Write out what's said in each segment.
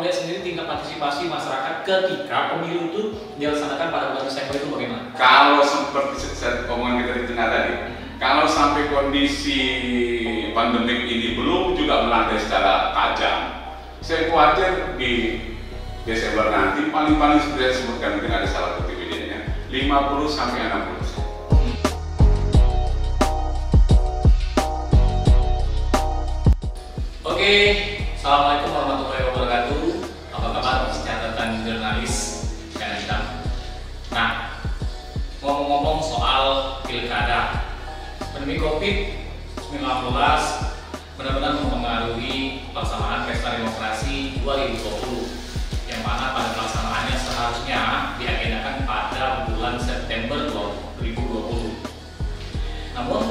melihat sendiri tingkat partisipasi masyarakat ketika pemilu itu dilaksanakan pada bulan Desember itu bagaimana? Kalau seperti omongan kita di tengah tadi, kalau sampai kondisi pandemik ini belum juga melandai secara tajam, saya khawatir di Desember nanti paling-paling seperti yang disebutkan, mungkin ada salah kutip videonya, 50 sampai 60%. Oke, assalamualaikum warahmatullahi wabarakatuh. Apa kabar catatan jurnalis Kanan Hitam? Nah, ngomong-ngomong soal pilkada, pandemi COVID-19 benar-benar mempengaruhi pelaksanaan pesta demokrasi 2020, yang mana pada pelaksanaannya seharusnya diagendakan pada bulan September 2020. Namun,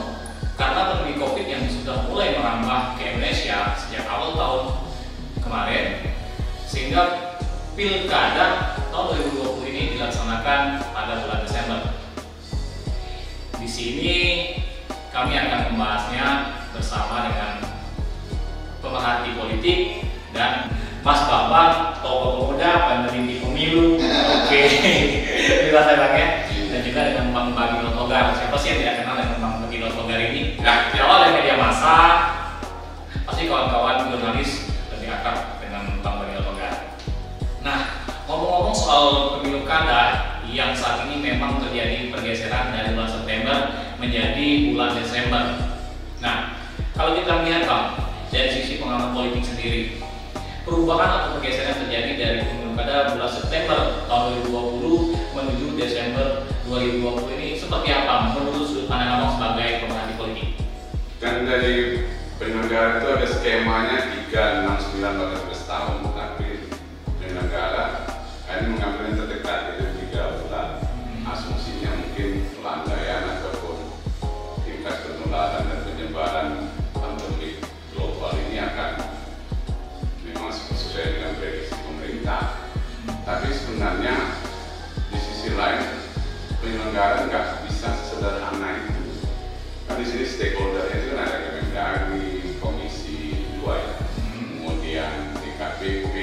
karena pandemi COVID yang sudah mulai merambah ke Indonesia sejak awal tahun kemarin, sehingga pilkada tahun 2020 ini dilaksanakan pada bulan Desember. Di sini kami akan membahasnya bersama dengan pemerhati politik dan Mas Bambang, tokoh pemuda, peneliti pemilu. Oke, terima kasih Bang ya. Dan juga dengan Bang Bagio Togar. Siapa sih yang tidak kenal dengan Bang Bagio Togar ini? Nah, di awal dari media massa, pasti kawan-kawan jurnalis lebih akrab dengan Bang Bagio Togar. Nah, ngomong-ngomong soal pemilu kada yang saat ini memang terjadi pergeseran dari bulan September menjadi bulan Desember. Nah, kalau kita melihat Bang, dari sisi pengamat politik sendiri, perubahan atau pergeseran terjadi dari pemilu kada bulan September tahun 2020 menuju Desember 2020 ini seperti apa menurut sudut pandang Abang sebagai pemerhati politik? Kan dari penyelenggara itu ada skemanya 3, 6, 9, 14 tahun, tapi penyelenggara ini mengambil yang terdekat itu 3 bulan. Asumsinya mungkin pelandaian ataupun tingkat penularan dan penyebaran pandemi global ini akan memang sesuai dengan prediksi pemerintah. Tapi sebenarnya di sisi lain penyelenggara nggak bisa sesederhana itu. Kan di sini stakeholder itu kan ada Kemendagri, Komisi 2 ya, kemudian DKPP,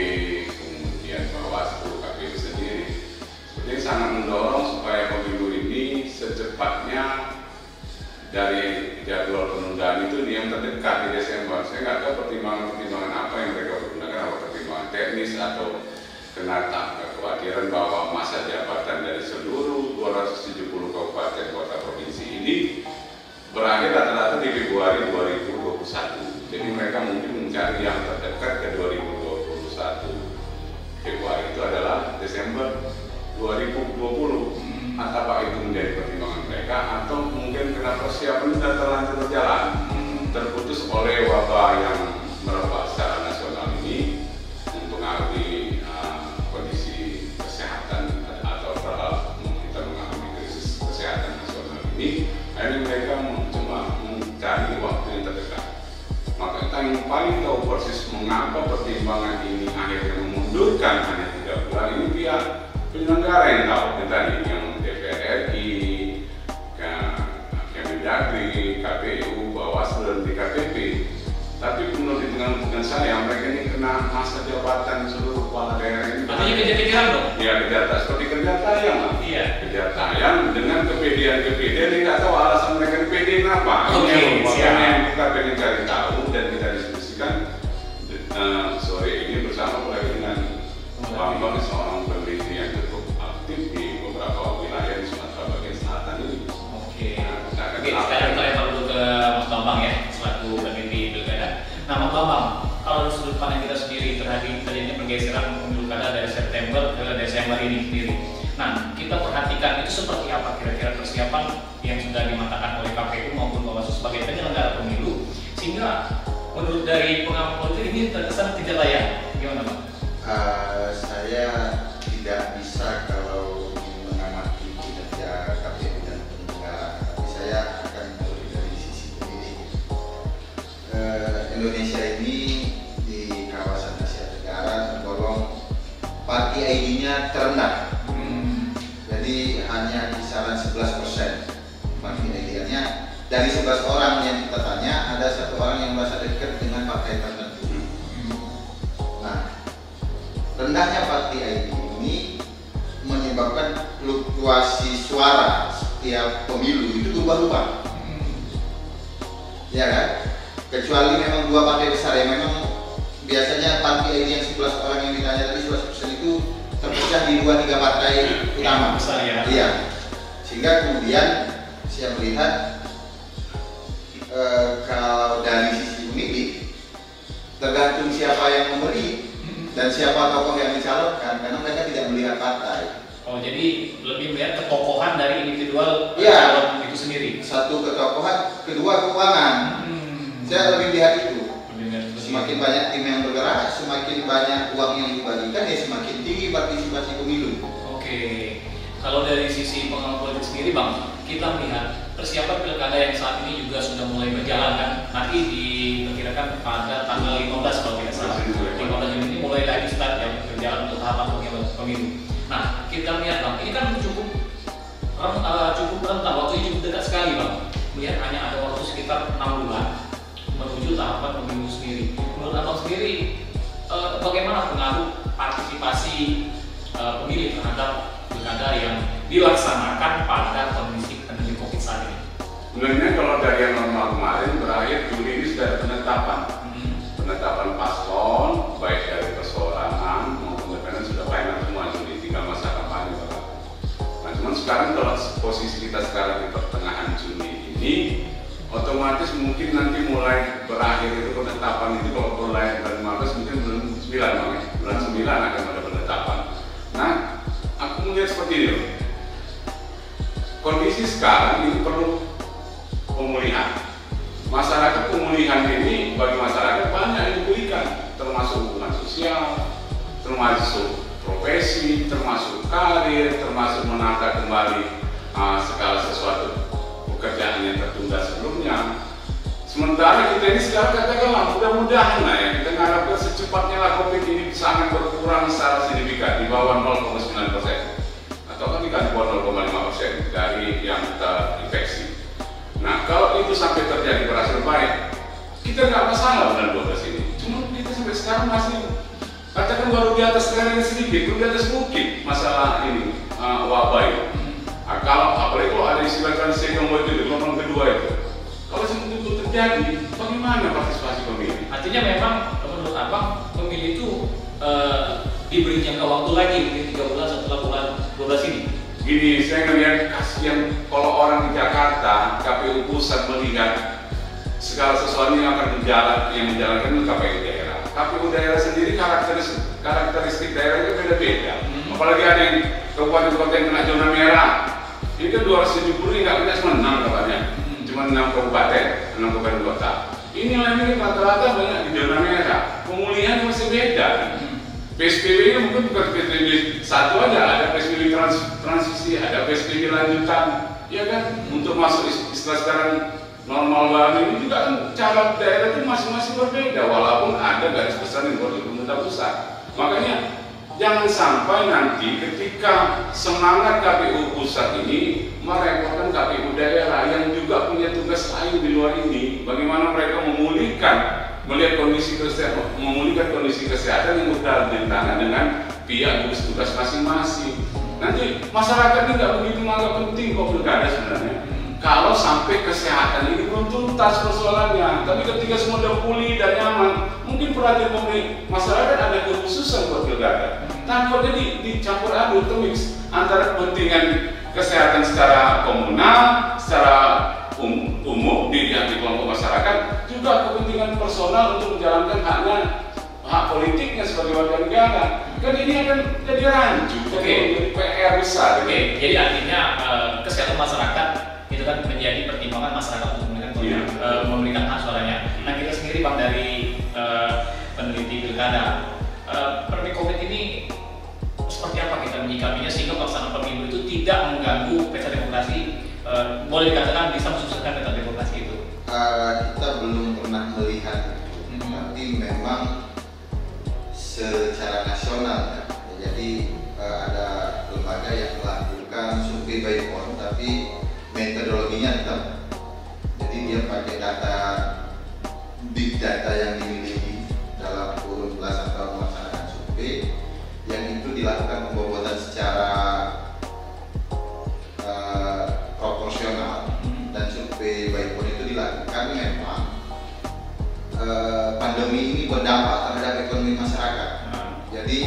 kemudian Bawaslu, KPU sendiri. Sepertinya sangat mendorong supaya pemilu ini secepatnya dari jadwal penundaan itu yang terdekat di Desember. Saya nggak tahu pertimbangan apa yang mereka gunakan, apa pertimbangan teknis atau karena kekhawatiran bahwa masa jabatan dari seluruh 270 kabupaten kota provinsi ini berakhir rata-rata di Februari 2021. Jadi mereka mungkin mencari yang terdekat ke 2021. Februari itu adalah Desember 2020. Apakah itu menjadi pertimbangan mereka atau mungkin karena persiapan sudah terlanjur berjalan, terputus oleh wabah yang merebak secara nasional ini untuk mengalami kondisi kesehatan atau kita mengalami krisis kesehatan nasional ini. Akhirnya mereka cuma mencari waktu yang terdekat. Maka kita yang paling tahu persis mengapa pertimbangan ini akhirnya memundurkan hanya 3 bulan ini pihak penyelenggara yang tahu, yang tadi yang DPR RI, Kemendagri, KPU, Bawaslu dan DKPP. Tapi menurut dengan saya mereka ini kena masa jabatan seluruh kepala daerah ini. Artinya kejar-kejaran dong? Iya, kejar seperti kejar tayang lah. Iya. Kejar tayang dengan kepedean ini nggak tahu alasan mereka kepedean apa. Oke, Makanya yang kita pengen cari tahu dan kita diskusikan sore ini bersama mulai dengan Bambang, seorang peneliti yang cukup aktif di beberapa wilayah di Sumatera bagian selatan ini. Oke. Oke, sekarang kita lempar dulu ke Mas Bambang ya, selaku peneliti pilkada. Nah, Mas Bambang, kalau dari sudut pandang kita sendiri terjadinya pergeseran pemilu kada dari September ke Desember ini sendiri. Nah, kita perhatikan itu seperti apa kira-kira persiapan yang sudah dimatangkan oleh KPU maupun Bawaslu sebagai penyelenggara pemilu, sehingga menurut dari pengamat politik ini terkesan tidak layak. Gimana, Bang? Saya tidak bisa kalau mengamati kinerja KPU dan penyelenggara, tapi saya akan melihat dari sisi pemilih. Indonesia ini di kawasan Asia Tenggara tergolong party ID-nya terendah. Jadi hanya kisaran 11% party ID-nya. Dari 11 orang yang kita tanya, ada 1 orang yang merasa dekat dengan partai tertentu. Nah, rendahnya party ID ini menyebabkan fluktuasi suara setiap pemilu itu berubah-ubah. Ya kan? Kecuali memang dua partai besar yang memang biasanya party ID yang 11 orang yang ditanya tadi 11% itu terpecah di 2-3 partai utama. Besar ya. Iya. Sehingga kemudian saya melihat kalau dari sisi pemilih tergantung siapa yang memberi dan siapa tokoh yang dicalonkan, karena mereka tidak melihat partai. Oh, jadi lebih melihat ketokohan dari individual Iya. calon itu sendiri. Satu ketokohan, kedua keuangan. Saya lebih lihat itu. Semakin banyak tim yang bergerak, semakin banyak uang yang dibagikan, ya semakin tinggi partisipasi pemilu. Oke, kalau dari sisi pengamat politik sendiri Bang, kita melihat persiapan pilkada yang saat ini juga sudah mulai berjalan kan. Nanti diperkirakan pada tanggal 15 kalau tidak salah. 15 Juni ini mulai lagi start yang berjalan untuk tahapan pemilu. Nah, kita lihat Bang, ini kan cukup rentan, waktunya cukup dekat sekali Bang. Melihat hanya ada waktu sekitar 6 bulan menuju tahapan pemilu sendiri. Menurut Abang sendiri, bagaimana pengaruh partisipasi pemilih terhadap pilkada yang dilaksanakan pada kondisi pandemi COVID saat ini? Sebenarnya kalau dari yang normal kemarin berakhir Juli ini sudah ada penetapan. Penetapan paslon baik dari perseorangan maupun independen sudah final semua Juli, tinggal masa kampanye. Nah, cuman sekarang kalau posisi kita sekarang di pertengahan Juni ini, otomatis mungkin nanti mulai berakhir itu penetapan itu kalau mulai bulan 15 mungkin bulan 9 bulan 9 akan ada penetapan. Nah, aku melihat seperti ini loh. Kondisi sekarang ini perlu pemulihan. Masyarakat pemulihan ini bagi masyarakat banyak yang dipulihkan, termasuk hubungan sosial, termasuk profesi, termasuk karir, termasuk menata kembali segala sesuatu pekerjaan yang tertunda sebelumnya. Sementara kita ini sekarang katakanlah mudah-mudahan lah ya, kita mengharapkan secepatnya lah COVID ini sangat berkurang secara signifikan di bawah 0,9% atau kan di bawah 0,5% dari yang terinfeksi. Nah, kalau itu sampai terjadi berhasil baik, kita nggak masalah bulan 12 ini. Cuma kita sampai sekarang masih katakan baru di atas sekarang sedikit, baru di atas bukit masalah ini wabah itu. Nah, kalau apalagi kalau ada istilah transisi itu gelombang kedua itu, kalau itu terjadi, bagaimana partisipasi pemilih? Artinya memang menurut Abang pemilih itu diberi jangka waktu lagi mungkin 3 bulan setelah bulan 12 ini. Gini, saya ngelihat kasihan kalau orang di Jakarta, KPU pusat melihat segala sesuatu yang akan menjalankan itu KPU daerah. KPU daerah sendiri karakteristik daerah itu beda-beda. Apalagi ada yang kabupaten-kabupaten yang kena zona merah. Ini kan 270 ini nggak punya cuma 6 katanya, cuma 6 kabupaten kota. Ini lagi rata-rata banyak di zona merah. Pemulihan masih beda. PSBB ini mungkin bukan PSBB satu aja, ada PSBB transisi, ada PSBB lanjutan, ya kan? Untuk masuk istilah sekarang normal baru ini juga kan cara daerah itu masing-masing berbeda, walaupun ada garis besar yang buat pemerintah pusat. Makanya jangan sampai nanti ketika semangat KPU pusat ini merepotkan KPU daerah yang juga punya tugas lain di luar ini. Bagaimana mereka melihat kondisi kesehatan, memulihkan kondisi kesehatan yang sudah bertentangan dengan pihak gugus tugas masing-masing. Nanti masyarakat ini nggak begitu menganggap penting kok pilkada sebenarnya. Kalau sampai kesehatan ini belum tuntas persoalannya, tapi ketika semua sudah pulih dan nyaman, mungkin perhatian masyarakat ada kekhususan buat pilkada. Takutnya dicampur aduk atau mix antara kepentingan kesehatan secara komunal, secara umum di kelompok masyarakat, juga kepentingan personal untuk menjalankan hak politiknya sebagai warga negara. Kan ini akan jadi rancu, jadi PR besar. Jadi artinya kesehatan masyarakat itu kan menjadi pertimbangan masyarakat untuk memberikan hak suaranya. Nah, kita sendiri Bang dari peneliti pilkada, pandemi COVID ini seperti apa kita menyikapinya sehingga pelaksanaan pemilu itu tidak mengganggu pesta demokrasi, boleh dikatakan bisa mensukseskan pesta demokrasi itu? Kita belum pernah melihat itu, tapi memang secara nasional ya. Jadi ada lembaga yang melakukan survei by phone, tapi metodologinya tetap. Jadi dia pakai data big data yang dimiliki dalam kurun belasan tahun melaksanakan survei. dilakukan pembobotan secara proporsional dan survei by phone itu dilakukan memang pandemi ini berdampak terhadap ekonomi masyarakat. Jadi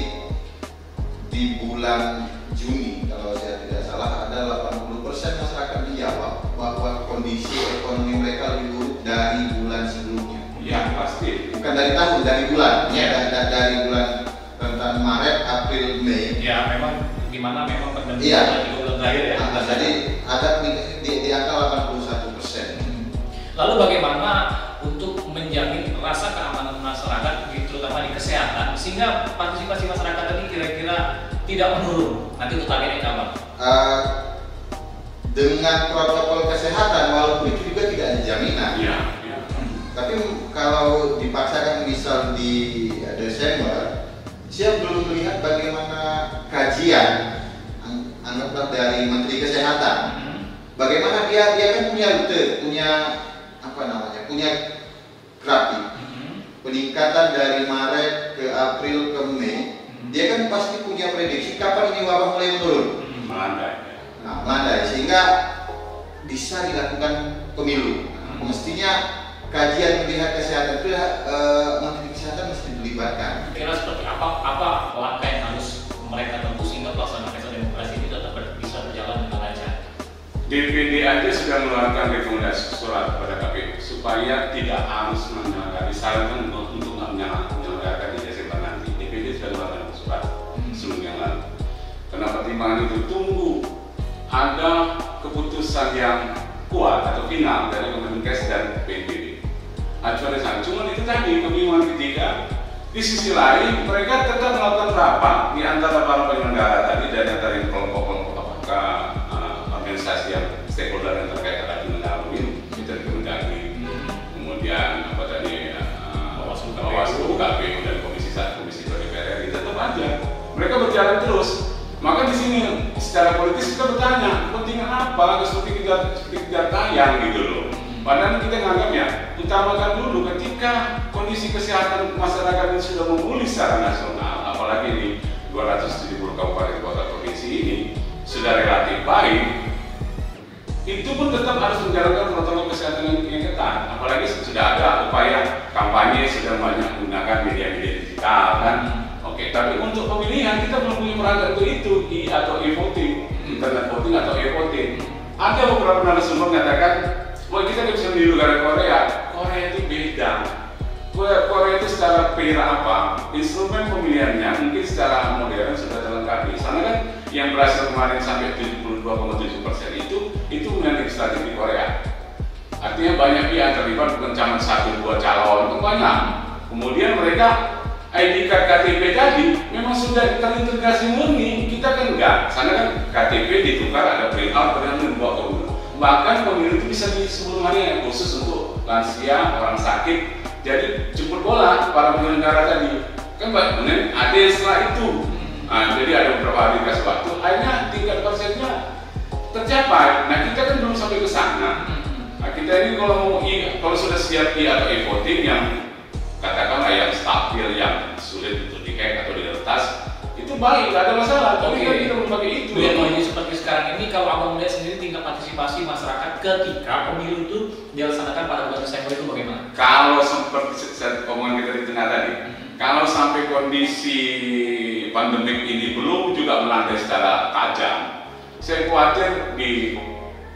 di bulan Juni kalau saya tidak salah ada 80% masyarakat menjawab bahwa kondisi ekonomi mereka lebih buruk dari bulan sebelumnya. Ya pasti. Bukan dari tahun, dari bulan. Ya, dari bulan rentan Maret, April, Mei. Ya memang gimana memang pandemi iya. di bulan terakhir ya. Jadi ada di angka 81%. Lalu bagaimana untuk menjamin rasa keamanan masyarakat, terutama di kesehatan, sehingga partisipasi masyarakat tadi kira-kira tidak menurun nanti untuk targetnya kapan? Dengan protokol kesehatan, walaupun itu juga tidak ada jaminan. Ya. Tapi kalau dipaksakan misal di Desember, saya belum melihat bagaimana kajian, anggaplah dari Menteri Kesehatan, bagaimana dia kan punya rute, punya grafik peningkatan dari Maret ke April ke Mei. Dia kan pasti punya prediksi kapan ini wabah mulai menurun, melandai, sehingga bisa dilakukan pemilu. Mestinya kajian melihat kesehatan itu Menteri Kesehatan mesti dilibatkan. Kira seperti apa langkah yang harus mereka tempuh sehingga pelaksanaan pesta demokrasi ini tetap bisa berjalan dengan lancar? DPD aja sudah mengeluarkan rekomendasi surat kepada KPU supaya tidak harus disarankan untuk menyelenggarakan di Desember nanti. DPD sudah mengeluarkan surat seminggu yang lalu. Karena pertimbangan itu tunggu ada keputusan yang kuat atau final dari Kemenkes dan PBB. Acuan sana. Cuma itu tadi kebingungan ketiga. Di sisi lain mereka tetap melakukan rapat di antara para penyelenggara tadi dari antara kelompok-kelompok apakah organisasi yang stakeholder yang terkait dengan penyelenggara pemilu, itu dari Kemendagri, kemudian Bawaslu, KPU dan Komisi 2 DPR RI tetap aja mereka berjalan terus. Maka di sini secara politis kita bertanya kepentingan apa seperti kita tayang gitu loh. Padahal kita nganggap ya utamakan dulu ketika kondisi kesehatan masyarakat ini sudah memulih secara nasional, apalagi di 270 kabupaten kota provinsi ini sudah relatif baik, itu pun tetap harus menjalankan protokol kesehatan yang ketat. Apalagi sudah ada upaya kampanye, sudah banyak menggunakan media-media digital kan. Oke, tapi untuk pemilihan kita belum punya perangkat untuk itu, atau e-voting, internet voting atau e-voting. Ada beberapa narasumber mengatakan, wah kita nggak bisa meniru negara Korea. Korea itu beda. Korea itu secara instrumen pemilihannya mungkin secara modern sudah terlengkapi. Sana kan yang berhasil kemarin sampai 72,7% itu menjadi strategi Korea. Artinya banyak pihak terlibat, bukan cuma 1-2 calon, itu banyak. Kemudian mereka ID card KTP tadi memang sudah terintegrasi murni, kita kan enggak. Sana kan KTP ditukar, ada print out, kemudian dibawa ke rumah. Bahkan pemilu itu bisa di sebelum hari yang khusus untuk lansia, orang sakit. Jadi jemput bola para penyelenggara tadi kan kemudian ada setelah itu. Jadi ada beberapa hari dikasih waktu, akhirnya tingkat persennya tercapai. Nah kita kan belum sampai ke sana. Nah, kita ini kalau sudah siap atau e-voting yang katakanlah yang stabil, yang sulit untuk di-hack atau diretas, itu baik, tidak ada masalah. Tapi kita belum pakai itu. Ini seperti sekarang ini, kalau abang melihat sendiri tingkat partisipasi masyarakat ketika pemilu itu dilaksanakan pada bulan Desember itu bagaimana? Kalau seperti omongan kita di tengah tadi, kalau sampai kondisi pandemik ini belum juga melandai secara tajam, saya khawatir di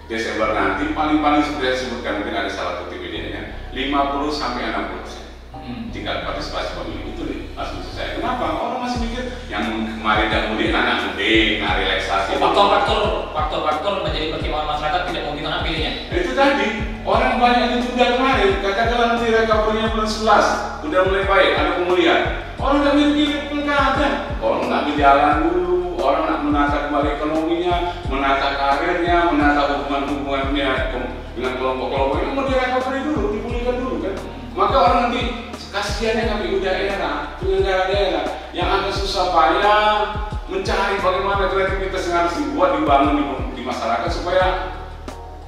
Desember nanti paling-paling seperti yang disebutkan, mungkin ada salah kutip bedanya, 50-60% tingkat partisipasi pemilu itu nih asumsi saya. Kenapa? Orang masih mikir yang kemarin dan mudik anak mudik, relaksasi. Faktor menjadi pertimbangan masyarakat tidak mau di tengah pilihnya. Itu tadi orang banyak itu udah kemarin, katakanlah nanti recovery-nya bulan 11 udah mulai baik, ada pemulihan. Orang nggak mikir pilkada, orang nggak berjalan dulu, orang nggak menata kembali ekonominya, menata karirnya, menata hubungan-hubungannya dengan kelompok-kelompok itu mau di-recovery dulu, dipulihkan dulu kan. Maka orang nanti kasihannya KPU daerah, penyelenggara daerah yang agak susah payah mencari bagaimana kreativitas yang harus dibangun di masyarakat supaya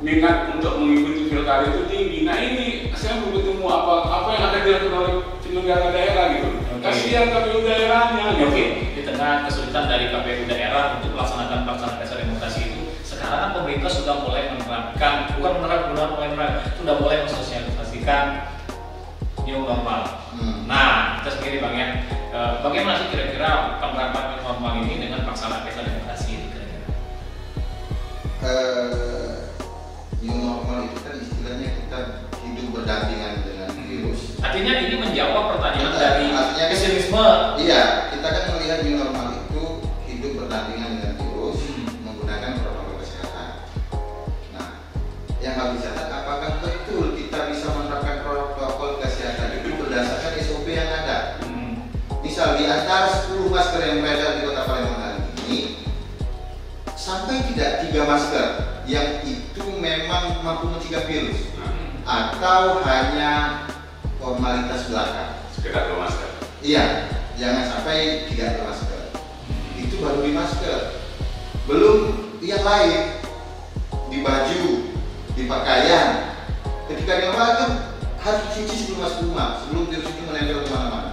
minat untuk mengikuti pilkada itu tinggi. Nah ini saya belum ketemu apa yang akan dilakukan oleh penyelenggara daerah gitu. Kasihan KPU daerahnya. Oke, di tengah kesulitan dari KPU daerah untuk melaksanakan pelaksanaan pesta demokrasi itu, sekarang kan pemerintah sudah mulai menerapkan, sudah mulai mensosialisasikan new normal. Nah, kita sendiri Bang ya, bagaimana sih kira-kira penerapan new normal ini dengan pelaksanaan pesta demokrasi ini kira-kira? New normal itu kan istilahnya kita hidup berdampingan dengan virus. Artinya ini menjawab pertanyaan dari pesimisme. Iya, kita kan melihat new normal itu hidup berdampingan dengan virus menggunakan protokol kesehatan. Nah, yang harus dicatat apakah betul kita bisa menerapkan protokol kesehatan itu berdasarkan SOP yang ada. Misal di antara 10 masker yang beredar di Kota Palembang hari ini, sampai tidak 3 masker yang itu memang mampu mencegah virus, atau hanya formalitas belaka. Sekedar masker. Iya, jangan sampai tidak ada masker. Itu baru di masker. Belum yang lain, di baju, di pakaian. Ketika di rumah itu harus dicuci sebelum masuk rumah, sebelum virus itu menempel kemana-mana.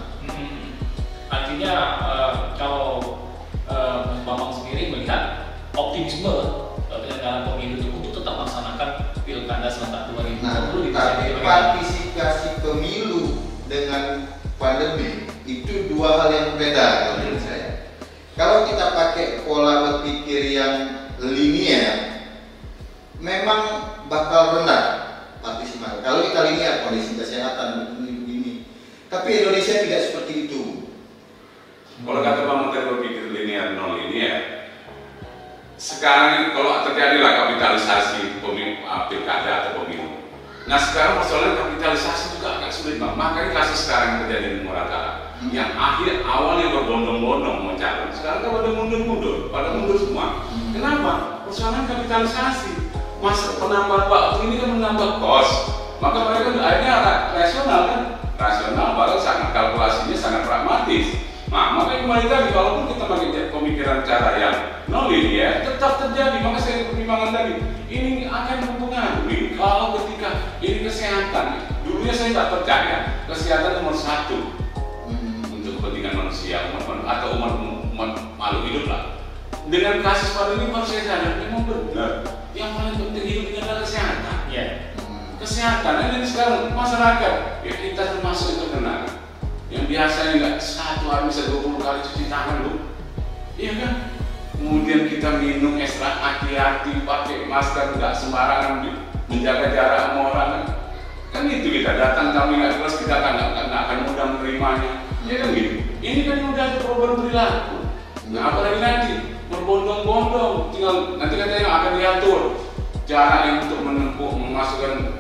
Artinya kalau Bambang sendiri melihat optimisme penyelenggaraan pemilu itu untuk tetap melaksanakan pilkada serentak 2020 di tapi partisipasi pemilu dengan pandemi itu dua hal yang berbeda kalau menurut saya. Kalau kita pakai pola berpikir yang linier, memang bakal rendah partisipasi. Kalau kita linear kondisi kesehatan begini, tapi Indonesia tidak seperti itu. Kalau kata Bang Menteri berpikir linear non linear, sekarang ini kalau terjadilah kapitalisasi pilkada atau pemilu. Nah sekarang persoalan kapitalisasi juga agak sulit Bang. Makanya kasus sekarang yang terjadi di Muratara, yang awalnya berbondong-bondong mencalon, sekarang kan pada mundur semua. Kenapa? Persoalan kapitalisasi. Masa penambahan waktu ini kan menambah kos, maka mereka akhirnya rasional, bahkan sangat kalkulasinya sangat pragmatis. Nah, makanya kembali tadi, walaupun kita pakai pemikiran cara yang non linear, tetap terjadi. Maka saya pertimbangan tadi, ini akan mempengaruhi kalau ketika ini kesehatan. Dulunya saya tak percaya kesehatan nomor 1 untuk kepentingan manusia atau umat makhluk hidup lah. Dengan kasus pandemi baru saya sadar memang benar yang paling penting hidup ini adalah kesehatan. Kesehatan ini sekarang masyarakat ya kita termasuk itu kena. Yang biasanya nggak 1 hari bisa 20 kali cuci tangan loh, iya kan? Kemudian kita minum ekstra hati-hati, pakai masker, nggak sembarangan, menjaga jarak sama orang kan itu kita datang tamu nggak kelas kita nggak akan mudah menerimanya, ya kan gitu. Ini kan udah ada perubahan perilaku. Nah apalagi nanti berbondong-bondong, tinggal nanti katanya akan diatur cara yang untuk menempuh memasukkan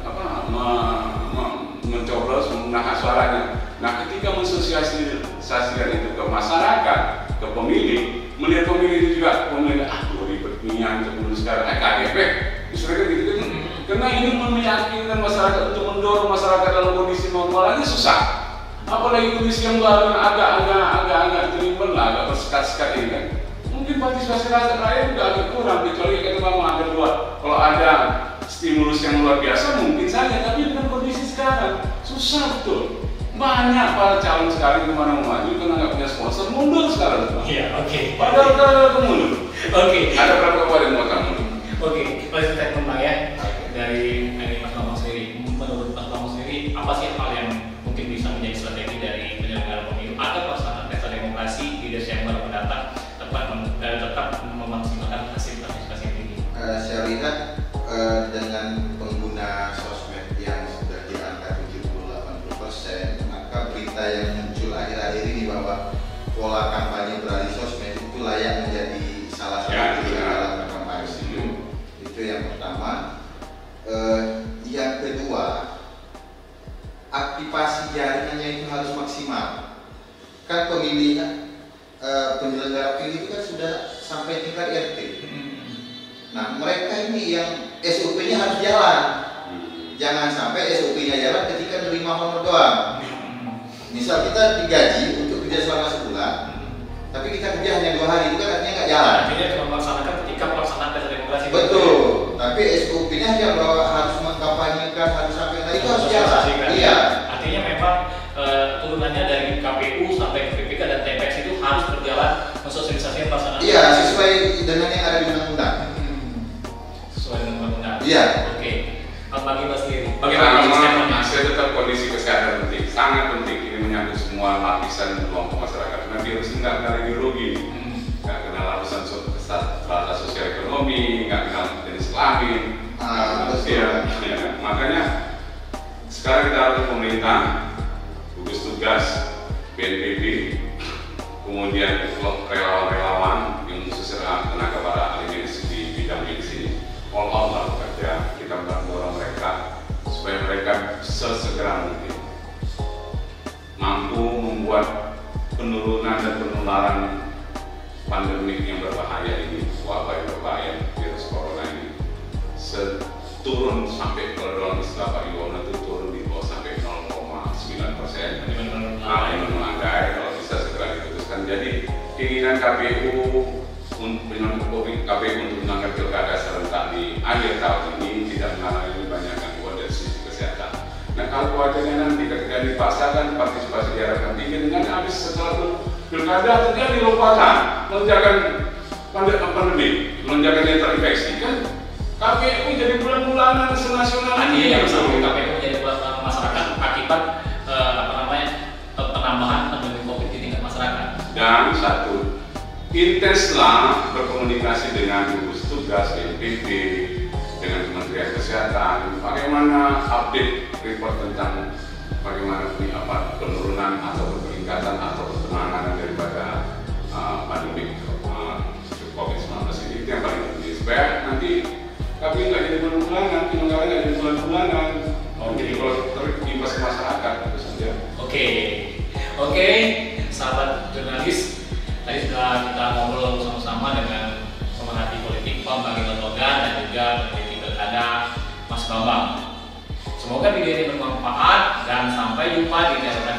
mencoblos menggunakan suaranya. Nah ketika mensosialisasikan itu ke masyarakat, ke pemilih, melihat pemilih itu juga pemilih ribet niat untuk menulis sekarang KDP, misalnya gitu kan. Karena ini meyakinkan masyarakat untuk mendorong masyarakat dalam kondisi normal aja susah. Apalagi kondisi yang baru agak terimbang lah, agak bersekat-sekat ini kan. Mungkin partisipasi rakyat juga agak kurang, kecuali kata Mama ada kalau ada stimulus yang luar biasa mungkin saja, tapi dengan kondisi sekarang susah betul. Banyak para calon sekarang kemana mau maju karena nggak punya sponsor, mundur sekarang. Iya, oke. Padahal kalau mundur. Oke. Ada berapa kabupaten kota mundur? Oke, kita statement Bang ya dari Mas Bambang sendiri. Menurut Mas Bambang sendiri, apa sih hal yang mungkin bisa menjadi strategi dari penyelenggara pemilu atau pelaksanaan pesta demokrasi di Desember mendatang tetap memaksimalkan hasil partisipasi yang tinggi? Saya lihat dengan pengguna sosmed yang sudah di angka 70-80%, maka berita yang muncul akhir-akhir ini bahwa pola kampanye beralih sosmed itu layak menjadi salah satu dalam kampanye. Itu yang pertama. Yang kedua, aktivasi jaringannya itu harus maksimal. Kan penyelenggara pemilu itu kan sudah sampai tingkat RT. Nah, mereka ini yang SOP-nya harus jalan. Jangan sampai SOP-nya jalan ketika menerima honor doang. Misal kita digaji untuk kerja selama sebulan, tapi kita kerja hanya 2 hari, itu kan artinya nggak jalan. Artinya cuma melaksanakan ketika pelaksanaan pesta demokrasi. Betul. Tapi SOP-nya aja bahwa harus mengkampanyekan, harus sampai, nah itu harus jalan. Iya. Artinya memang turunannya dari KPU sampai ke mensosialisasikan pelaksanaan. Iya, sesuai dengan yang ada di undang-undang. Sesuai dengan undang-undang. Iya. Oke. Bagi Mas sendiri. Bagaimana saya tetap kondisi kesehatan penting, sangat penting. Ini menyangkut semua lapisan kelompok masyarakat. Karena virus ini nggak kenal ideologi, nggak kenal lapisan sosial ekonomi, nggak kenal jenis kelamin. Makanya sekarang kita harus pemerintah, gugus tugas, BNPB, kemudian relawan-relawan yang khusus tenaga para ahli medis di bidang medis ini, all out bekerja. Kita mendorong mereka supaya mereka sesegera mungkin mampu membuat penurunan dan penularan pandemi yang berbahaya ini, wabah yang berbahaya virus corona ini, turun sampai ke dalam istilah Pak Iwono itu turun di bawah sampai 0,9%. Melandai kalau bisa segera diputuskan. Jadi keinginan KPU untuk menangkan pilkada serentak di akhir tahun ini tidak mengalami banyak gangguan dari sisi kesehatan. Nah, kalau khawatirnya nanti ketika dipaksakan partisipasi diharapkan tinggi dengan habis setelah pilkada terjadi lompatan lonjakan pandemi, lonjakan yang terinfeksi kan KPU jadi bulan-bulanan senasional. Artinya yang bersama KPU jadi bulan masyarakat akibat penambahan pandemi COVID di tingkat masyarakat. Dan satu, intenslah berkomunikasi dengan gugus tugas BNPB, dengan Kementerian Kesehatan, bagaimana update report tentang bagaimana penurunan atau peningkatan atau penanganan daripada pandemi COVID-19 ini. Itu yang paling penting supaya nanti kami nggak jadi bulan-bulanan, penyelenggara nggak jadi bulan-bulanan. Jadi kalau terimbas ke masyarakat itu saja. Oke, sahabat jurnalis, tadi sudah kita ngobrol sama-sama dengan pemerhati politik Bambang Itotogan dan juga peneliti pilkada Mas Bambang. Semoga video ini bermanfaat dan sampai jumpa di daerah